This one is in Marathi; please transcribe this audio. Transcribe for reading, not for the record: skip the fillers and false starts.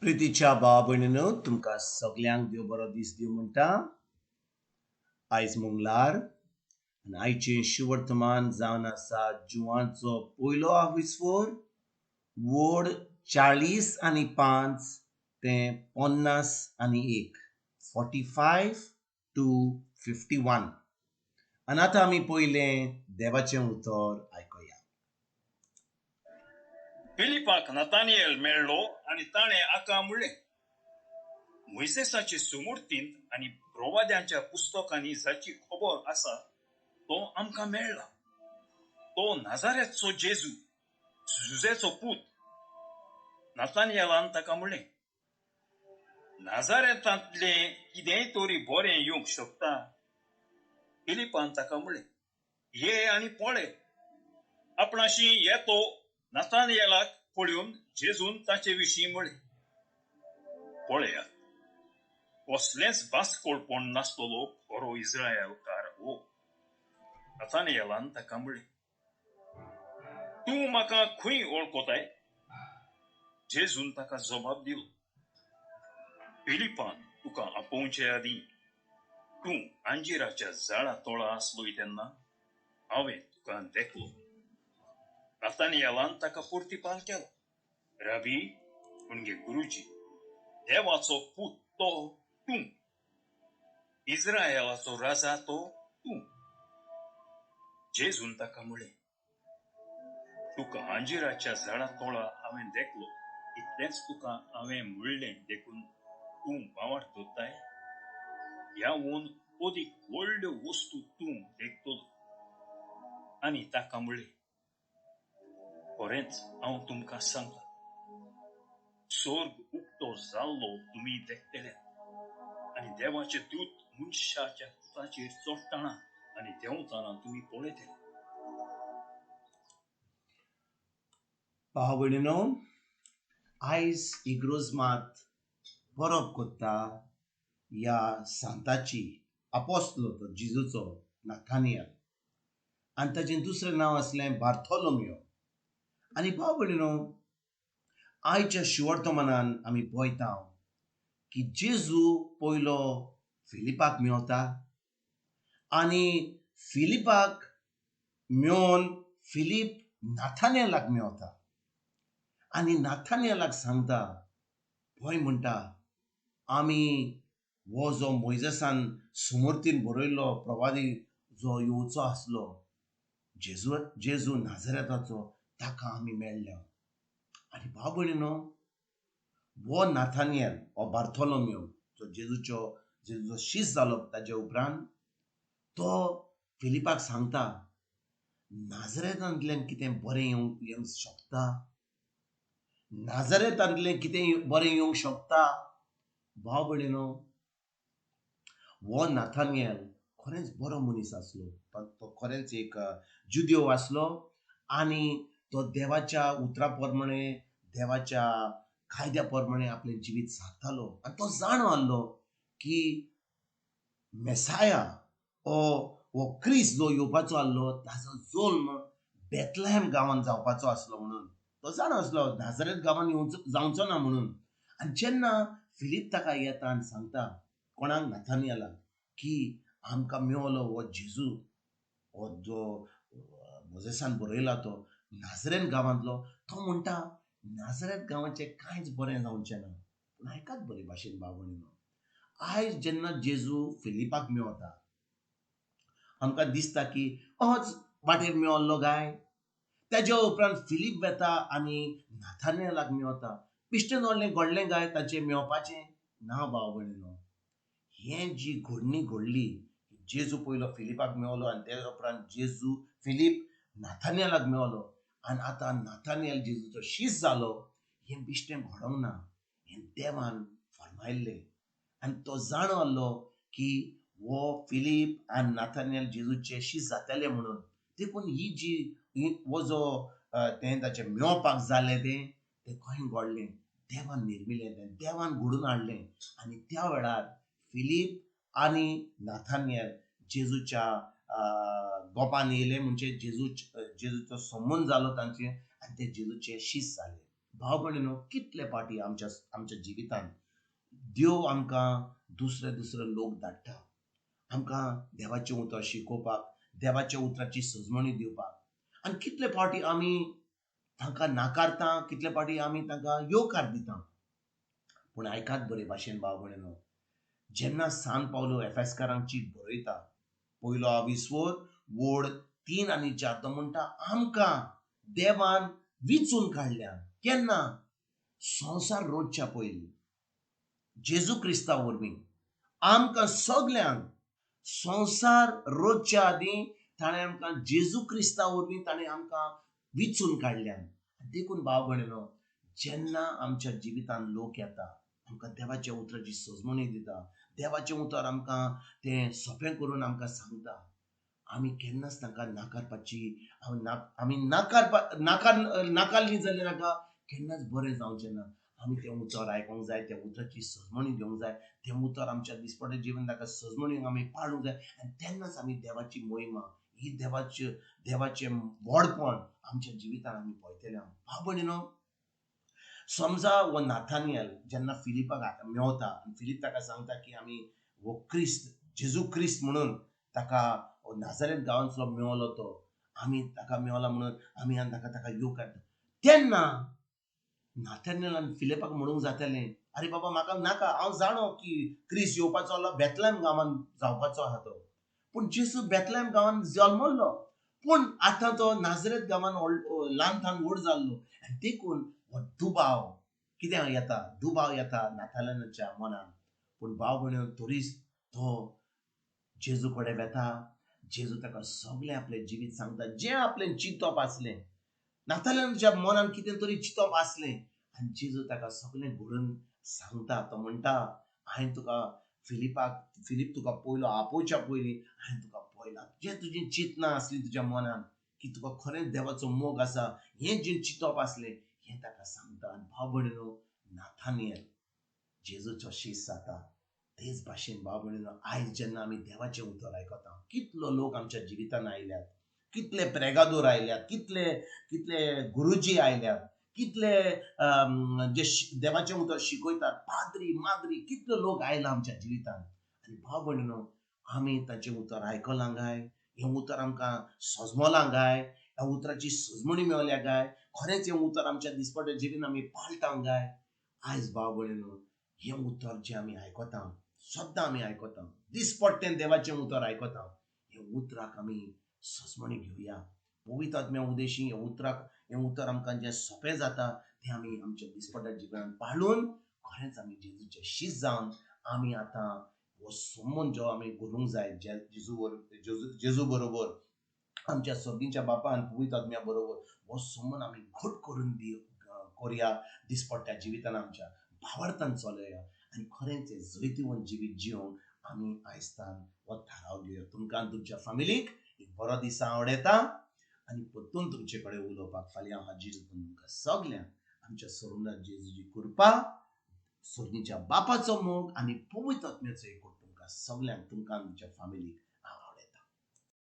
प्रितीच्या भावा भयणीनो, तुमकां सगल्यांक देव बरो दीस दिवं म्हणटा. आयज मंगळार आनी आयचें शिवर्तमान जावन आसा जुवांचो पयलो आविस्वोर वोड 40 आनी 5 ते 50 आनी 1 45 to 51. आनी आतां आमी पयलें देवाचें उतर आयकुया. फिलिपाक नतानिएल मेळ्ळो आनी ताणें आका म्हणलें, मोइसेसाचे सुमूर्तींत आनी प्रवाद्यांच्या पुस्तकांनी जाची खबर आसा तो आमकां मेळ्ळा. तो नाजारेतचो जेजू, जुजेचो पूत. नतानिएलान ताका म्हणलें, नाजारेतांतलें कितेंय तरी बरें येवंक शकता. फिलिपान ताका म्हणलें, ये आनी पळय. आपणाशी येतो नतानिएलाक पळोवन जेजून ताचे विशीं म्हळें, पळयात, कसलेंच भासकोळपण नासतलो खरो इस्रायेलकार हो. नतानिएलान ताका म्हणलें, तूं म्हाका खंय वळखताय? जेजून ताका जबाब दिलो, फिलिपान तुका आपोवचे आदीं तूं अंजिराच्या झाडा तळा आसलोय तेन्ना हांवें तुका देखलो. नतानिएलान ताका प्रतिपाल केलो, राबी, म्हणजे गुरुजी, देवाचो पूत तो तूं, इस्रायेलाचो राजा तो तूं. जेजून ताका म्हणलें, तुका अंजिराच्या झाडा तळा हांवें देखलो, इतलेंच तुका हांवें म्हणलें देखून तूं बावार दोत्ताय? ह्याहून अदीक व्हडल्यो वस्तू तूं देखतलो. आनी ताका म्हणलें, खरेंच हांव तुमकां सांगतां, स्वर्ग उक्तो जाल्लो तुमी देखतले आनी देवाचे दूत मनशाच्या पुताचेर चडटना आनी देंवतना तुमी पळयतले. भाव भयणीनो, आयज इग्रोज मात बरोप कोत्ता ह्या सांताची आपोस्तलो तो जेजूचो नतानिएल आनी ताचें दुसरें नांव आसलें बार्थोलोमेव. आनी भाव भयणीनो, आयच्या शिवर्तमानान आमी पळयता की जेजू पयलो फिलिपाक मेवता आनी फिलिपाक मेवन फिलीप नाथानिएलाक मेवता आनी नाथानिएलाक सांगता, पळय म्हणटा, आमी हो जो मोइसेसान सुमूर्तीन बरयल्लो प्रवादी जो येवचो आसलो जेजू नाझारेताचो, ताका आमी मेळ्ळ्या. आनी भाव भयणीनो, हो नाथानिएल हो बार्थोलोमेव जो जेजूचो शीश जालो ताजे उपरांत तो फिलिपाक सांगता, नाझारेतांतल्यान कितें बरें येवंक शकता? नाझारेतांतलें कितें बरें येवंक शकता? भाव भयणीनो, हो नाथानिएल खरेंच बरो मनीस आसलो. तो खरेंच एक जुदेव आसलो आनी तो देवाच्या उतरा प्रमाणे, देवाच्या कायद्या प्रमाणे आपलें जिवीत सादतालो. आनी तो जाणो आसलो की मेसाया हो क्रिस्त जो येवपाचो आसलो ताचो जल्म बेथलेहेम गांवांत जावपाचो आसलो म्हणून तो जाणो आसलो, नाझारेत गांवांत जावचो ना म्हणून. आनी जेन्ना फिलीप ताका येता आनी सांगता, कोणाक? नाथानिएलाक, की आमकां मेवलो हो जेजू, हो जो मोजेसान बरयला तो नाझारेत गांवांतलो. तो म्हणटा, नाझारेत गांवाचें कांयच बरें जावचें ना. पूण आयकात बरे भाशेन भाव भयणीनो, आयज जेन्ना जेजू फिलिपाक मेवता, आमकां दिसता की अहोच वाटेर मेवल्लो गाय. ताज्या उपरांत फिलीप वेता आनी नाथानिएलाक मेवता. बिश्टें घडलें गाय ताचें मेवपाचें? ना भाव भयणीनो. हें जी घडणी घडली, जेजू पयलो फिलिपाक मेवलो आनी त्या उपरांत जेजू फिलीप नाथानिएलाक मेवलो आनी आतां नाथानिएल जेजूचो शीश जालो, हें बिश्टें घडोंक ना. हें देवान फरमायल्लें. आनी तो जाणो आसलो की हो फिलीप आनी नाथानिएल जेजूचे शीश जातले म्हणून. देखून हो जो तें ताचें मेवपाक जालें तें खंय घडलें? देवान निर्मिलें, तें देवान घडोवन हाडलें. आनी त्या वेळार फिलीप आनी नाथानिएल जेजूच्या गोपान येयले, म्हणजे जेजूचो संबंद जालो तांचे आनी ते जेजूचे शीश जाले. भाव भयणीनो, कितले पाटी आमच्या जिवितांत देव आमकां दुसरे दुसरे लोक धाडटा आमकां देवाचें उतर शिकोवपाक, देवाच्या उतराची सजमणी दिवपाक. आनी कितले फावटी आमी तांकां नाकारता, कितले फावटी आमी तांकां येवकार दिता. पूण आयकात बरे भाशेन भाव भयणीनो, जेन्ना सान पावलो एफेसकारांक चीट बरयता, पयलो 20 वोड 3 आनी 4 तो म्हणटा आमकां देवान विचून काडल्या. केन्ना? संवसार रोजच्या पयलीं जेजू क्रिस्ता वरवीं आमकां सगल्यांक संवसार रोजच्या आदीं ताणें आमकां जेजू क्रिस्ता वरवीं ताणें आमकां विचून काडल्या. देखून भाव भयणीनो, जेन्ना आमच्या जिवितांत लोक येता आमकां देवाच्या उतराची सजमणी दिता, देवाचें उतर आमकां तें सोंपें करून आमकां सांगता, आमी केन्नाच तांकां नाकारपाची आमी नाकारली जाल्यार ताका केन्नाच बरें जावचें ना. आमी तें उतर आयकोंक जाय, त्या उतराची सजमणी घेवंक जाय, तें उतर आमच्या दिसपट्या जिवन ताका सजमणीक आमी पाळूंक जाय. आनी तेन्नाच आमी देवाची महिमा, ही देवाचें व्हडपण आमच्या जिवितांत आमी पळयतले. भाव भयणीनो, समजा हो नाथानियल जेन्ना फिलिपाक मेवता आनी फिलीप ताका सांगता की आमी हो क्रिस्त जेजू क्रिस्त म्हणून ताका नाझारेत गांवांतलो मेवलो तो, आमी ताका मेवला म्हणून आमी आनी ताका येवकार. तेन्ना नाथानियलान फिलिपाक म्हणूंक जातालें, अरे बाबा म्हाका नाका, हांव जाणो की क्रिस्त येवपाचो आसलो, बेथलेहम गांवांत जावपाचो आहा तो. पूण जेजू बेथलेहम गांवांत जल्मलो, पूण आतां तो नाझारेत गांवांत ल्हान व्हड जाल्लो. आनी देखून हो दुबाव कित्याक येता? दुबाव येता नाथानियलाच्या मनान. पूण भाव भयणीनो, तरीच तो जेजू कडेन वेता. जेजू ताका सगळें आपलें जिवीत सांगता, जें आपलें चिंतप आसलें. नाथानियलाच्या मनान कितें तरी चिंतप आसलें आनी जेजू ताका सगळें घडोवन सांगता. तो म्हणटा, हांवें तुका फिलीप तुका पयलो आपोवच्या पयलीं हांवें तुका पळयलां. जें तुजें चिंतना आसली तुज्या मनान की तुका खरेंच देवाचो मोग आसा, हें जें चिंतप आसलें हें ताका सांगता. आनी भाव भयणीनो, नाथानियल जेजूचो शिश्य जाता. तेच भाशेन भाव भयणीनो, आयज जेन्ना आमी देवाचें उतर आयकता, कितलो लोक आमच्या जिवितांत आयल्यात, कितले प्रेगादोर आयल्यात, कितले गुरुजी आयल्यात, कितले जे देवाचें उतर शिकयतात, पाद्री माद्री, कितले लोक आयला आमच्या जिवितांत. आनी भाव भयणीनो, आमी ताचें उतर आयकलां काय? हें उतर आमकां सजमलां काय? ह्या उतराची सजमणी मेवल्या काय? खरेंच हें उतर आमच्या दिसपट्या जिवीन आमी पाळटां काय? आयज भाव भयणीनो, हें उतर जें आमी आयकता, सद्दां आमी आयकता, दिसपट्टें देवाचें उतर आयकता, हे उतराक आमी सजमणी घेवया. पवित्र आत्म्या उदेशी हें उतर आमकां जें सोंपें जाता तें आमी आमच्या दिसपट्या जिवनांत पाळून खरेंच आमी जेजूचे शिश्य जावन आमी आतां हो संबंद जो आमी करूंक जाय जेजू बरोबर, आमच्या सगळींच्या बापान पवित्र आत्म्या बरोबर हो संबंद आमी घट करून करुया. दिसपट्ट्या जिवितांत आमच्या भावार्थान चलया आनी खरेंच जैतिवंत जिवीत जिवंक आमी आयजतान हो थाराव घेवया. तुमकां तुमच्या फॅमिलीक एक बरो दीस हांव आवडयता आनी परतून तुमचे कडेन उलोवपाक फाल्यां हाजीर जावन तुमकां सगल्यांक आमच्या सर्वनाथ जेजूची कृपा, सगळींच्या बापाचो मोग आनी पवित्र आत्म्याचो एकूच तुमकां सगल्यांक, तुमकां तुमच्या फॅमिलीक